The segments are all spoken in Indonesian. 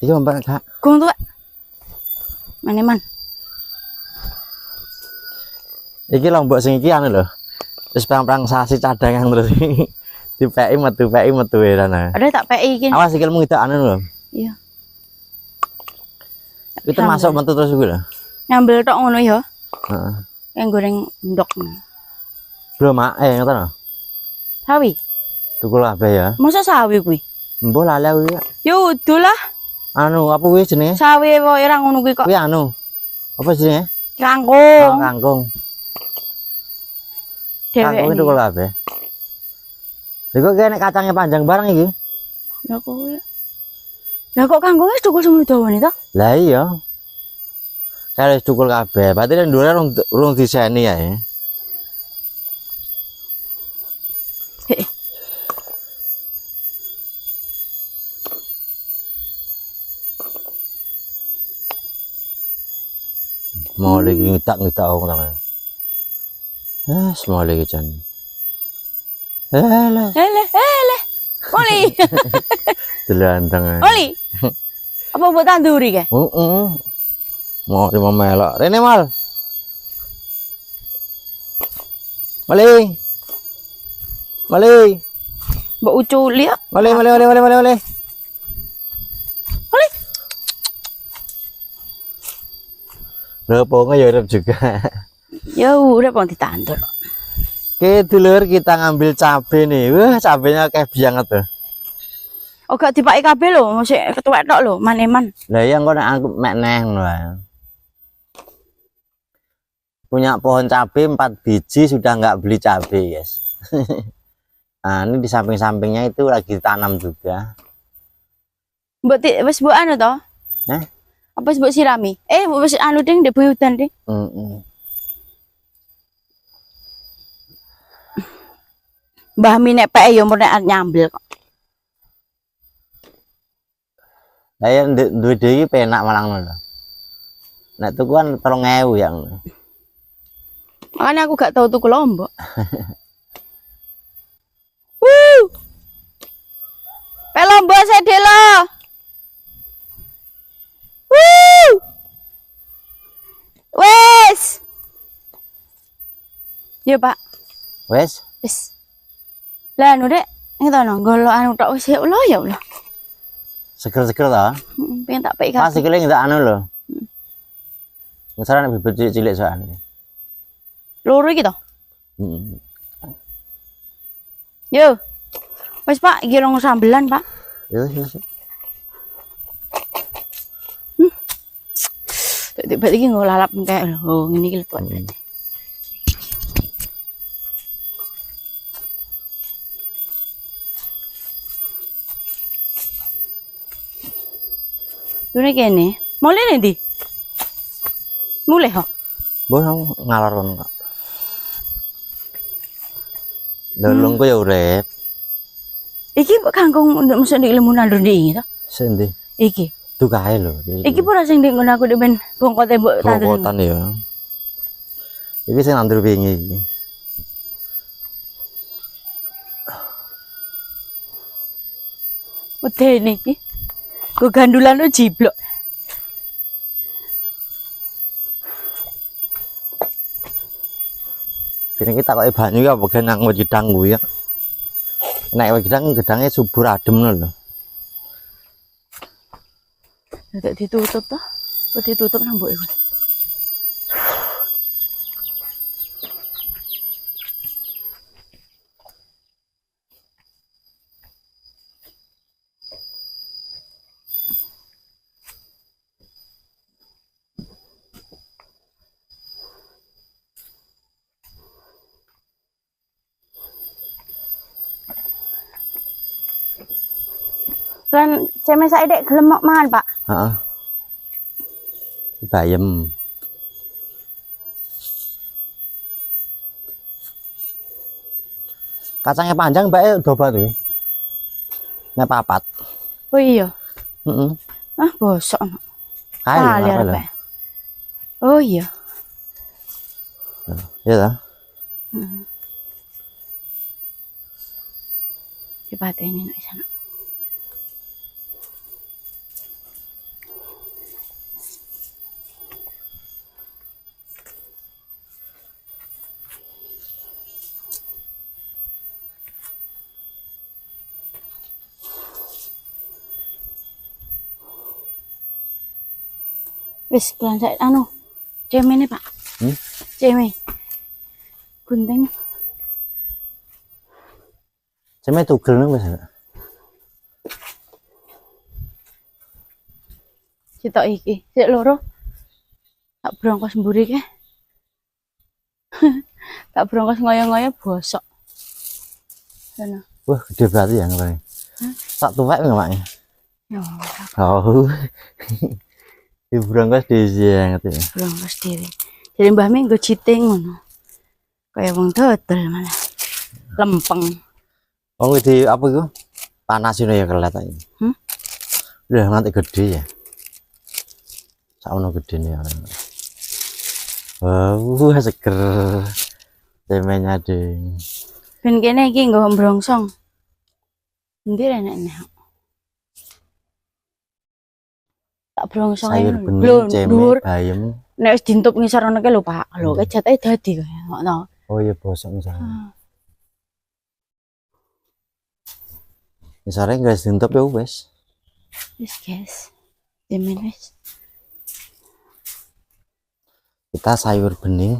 Iya Mbak Kak. Gong tuh. Man. Iki lombok sing iki anu lho. Wis perang sasi cadangan terus. Dipeki metu heran. Ada tak PI iki. Awas sikilmu itu anu lho. Iya. Itu masuk metu terus kuwi lho. Nyambel tok ngono ya. Heeh. Yang goreng ndok. Belum ngoten lho. Sawi. Tukul kabeh ya. Masa sawi kuwi? Mbok lali kuwi. Ya udah lah. Anu apa kuwi jenenge? Sawi wae ora ngono kuwi kok. Kuwi anu. Apa jenenge? Kangkung. Oh, kangkung. Kangkung itu tukul kabeh. Lha kok kene kacangnya panjang bareng iki? Lah kok ya. Lah kok kangkungnya tukul semono dawane to? Lah iya. Kare tukul kabeh, berarti nek ndure urung diseni ya. Heeh. Mau lagi ngitak orang tangan. Semua lagi jan. Oli. Delantang. Oli. Apa buat tanduri ke? Mau lima melok. Rene mal. Mali. Mbak uculi ya. Mali. Oli. Lepongnya ya urip juga. Ya udah pon ditandur. Oke, dulur kita ngambil cabe nih. Wah, cabenya kayak banget tuh. Oh gak dipaki kabeh lho, mesti ketuwek tok lho, man-eman. Lah iya engko nek aku mek neh ngono ae. Punya pohon cabe 4 biji sudah nggak beli cabe, guys. Nah, ini di samping-sampingnya itu lagi tanam juga. Mbok wis mbok anu to? Hah? Apa wis mbok sirami? Wis anu ding ndek buyutan ding. Mbah Mi nek peke ya murni nyambil kok. Lah ya duwe dhewe penak malang ngono. Nek tuku kan 3.000 ya. Makanya aku gak tahu tuku lombok. Pelombo sedelo. Wes. Yo, Pak. Wes. Lah anu Dek, ngetono golok anu tok wis ya Allah. Seger-seger ta? Pengen tak pek Pas iki ndak anu lho. Misalnya bibit cilik soalnya. Loro iki to? Yo. Wes Pak, iki rong sambelan, Pak. Yo. Tiba iki ngolalap kayak lho, ngene iki tuan. Dune kene. Mulai nih di. Mulai ho. Boh ngalor kon kok. Lolong ku ya urip. Iki kangkung untuk masuk di ilmu nandur di ini toh? Sendi. Iki. Tuh kae lho. Iki pura sing ndek ngono aku ndek ben bongkote mbok tandur. Bongkotan ya. Iki sing nandur wingi iki. Wedene iki. Go gandulan lo jiblok. Kene kita kok banyu ya bagian nang gedang kuwi ya. Nek gedangnya subur adem lho. Nek ditutup toh. Kok ditutup nang mbok iku. Kan cemes sae Dek gelem mangan, Pak. Heeh. Bayem. Kacangnya panjang Mbak doba tuh. Nek papat. Oh iya. Heeh. Bosok. Kali apa? Oh iya. Iya ta? Dipateni nek sana. Wis kelan sak anu. Cemene, Pak. Ceme. Gunting. Ceme tugel nang wis. Sitok iki, sik loro. Tak brongkos mburi ke. Tak brongkos ngoyo-ngoyo bosok. Sana. Wah, gede berarti ya ngene. Tak tuwek enggak, Mak? Yo, Oh. Hiburan di siang itu ya. brongkos dhewe. Jadi Mbah Mi nggo jiting ngono. Kaya wong dodol malah. Lempeng. Oh, di apa itu? Panasin ya kelet ae. Udah nganti gede ya. Saono gede nih orang. Wah, seger. Temenya ding. Ben kene iki nggo mbrongsong. Endi enek-enek. Tak brongsong ae. Sayur bening, ceme, bayam. Nek wis dintup ngisor ngono ke lho, Pak. Lho, kejate dadi kaya ngono. Oh iya, bosok misalnya. Misalnya nggak dintup ya wes. Wis, guys. Demen wis. Kita sayur bening,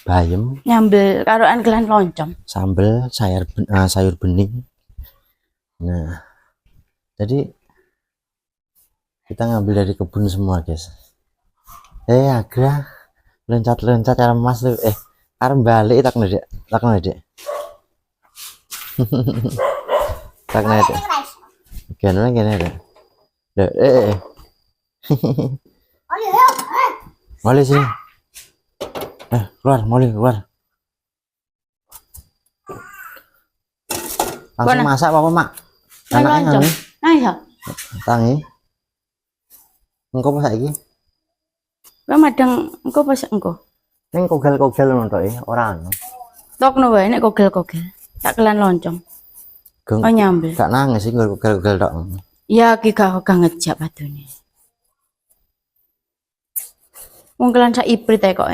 bayam, Nyambel karoan kelan loncom. sambel, sayur bening. Nah, jadi kita ngambil dari kebun semua, guys. Agra loncat-loncat cara mas tuh. Arep balik tak ngedek, tak ngedek. Tak ngedek. Gini ada. Molly sini. Keluar. Langsung masak apa, Mak? Anaknya ngene. Ayo. Tangi. Engko apa saiki? Lah madang engko pas engko. Ning kogel-kogel ngono tok ora ono. Tokno wae nek kogel-kogel. Tak kelan loncom. Oh nyambel. Gak nangis sih kogel-kogel tok. Ya ki gak ngejak padune. Wong kelan sak iprit ae kok.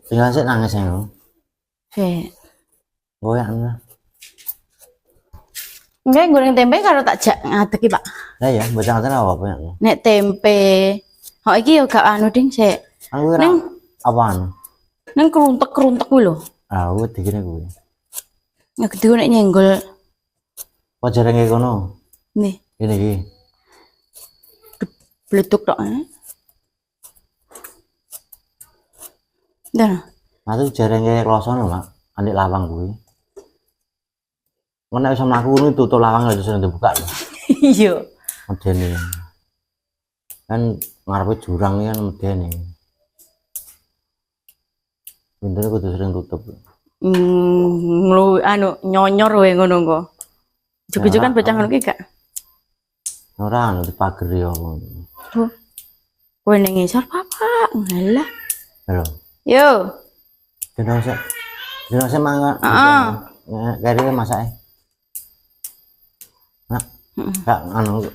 Tinggal sik nangis ya. Sik. Goyang. Enggak goreng tempe karo tak jak ngadeki, Pak. Lah ya, bocah-bocah apa ya? Nek tempe. Kok iki yo gak anu ding sik. Aku ora apaan? Nang keruntek-keruntek kuwi lho. Ah, wis dikene kuwi. Ya gede nek nyenggol. Apa jarenge kono? Nih, Ini iki. bleduk tok. Dah. Aku jarenge kloso lho, Mak. Anik lawang kuwi. Nek iso mlaku ngono tutup lawang lho iso dibuka lho. Iya. Medeni. Kan ngarepe jurang kan medeni. Pintune kudu sering tutup. Lu anu nyonyor wae ngono kok. Juk-juk kan bocah ngono ki gak. Ora anu dipageri ya. Tuh. Kowe ning ngisor, Papa. Ngalah. Halo. Yo. Dino sik mangga. Heeh. Kare masake. Nah. Gak anu.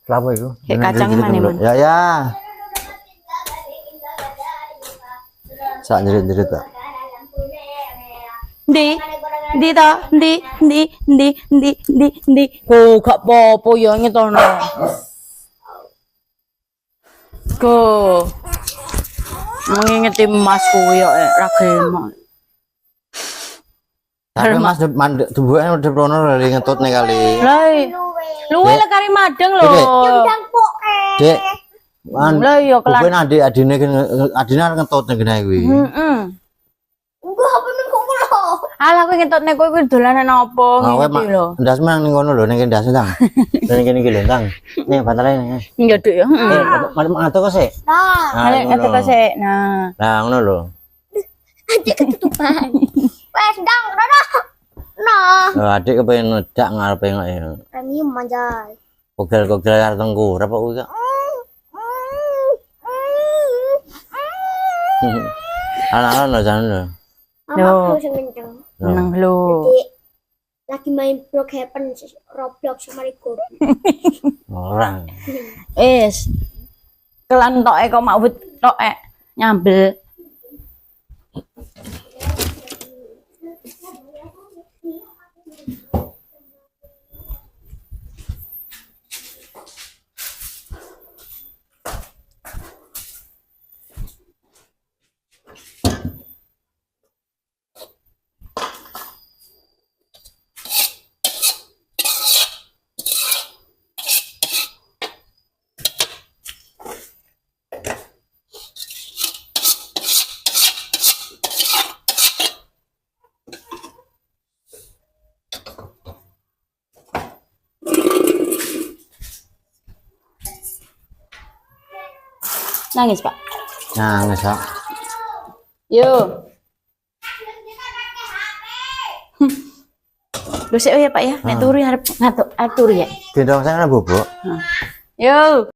Lapo iku? Kayak kacangnya mana-mana. Ya. Sak jerit-jerit tak. Ndi. Oh, gak apa-apa ya ngetono. Go. Mau ngingeti Mas kuwi yo ra gelem. Tapi Mas mandek duwe deprono lali ngetut nih kali. Lah, luwe le kari madeng lho. Dek. Lah yo kelan. Kuwi adine ngetut ning kene kuwi. Heeh. Enggak apa ning kok lho. Alah kowe ngentutne kowe kuwi dolanan apa ngene lho. Ndas menang ning kono lho ning ndas tang. Ning kene iki lho tang. Nih bantale nih. Iya Duk ya. Heeh. Ngato kok sik. Nah, ngato kok sik. Nah. Nah, ngono lho. Adik ketutupan. Wes ndang rono. No. Adik kepengin nedak ngarepe kok ya. Premium aja. Kogel-kogel karo tengkurap kok kuwi kok. Anak-anak lho jan lho. Mama sing kenceng. Menang lho. Jadi lagi main Brookhaven Roblox sama Rico. Orang. Wis. Kelan toke kok mak wit toke nyambel. Nangis, Pak. Nangis kok. Yo. Gosek ya, Pak ya. Nek turu arep ngatuk, turu ya. Gendong saya bubuk. Yo.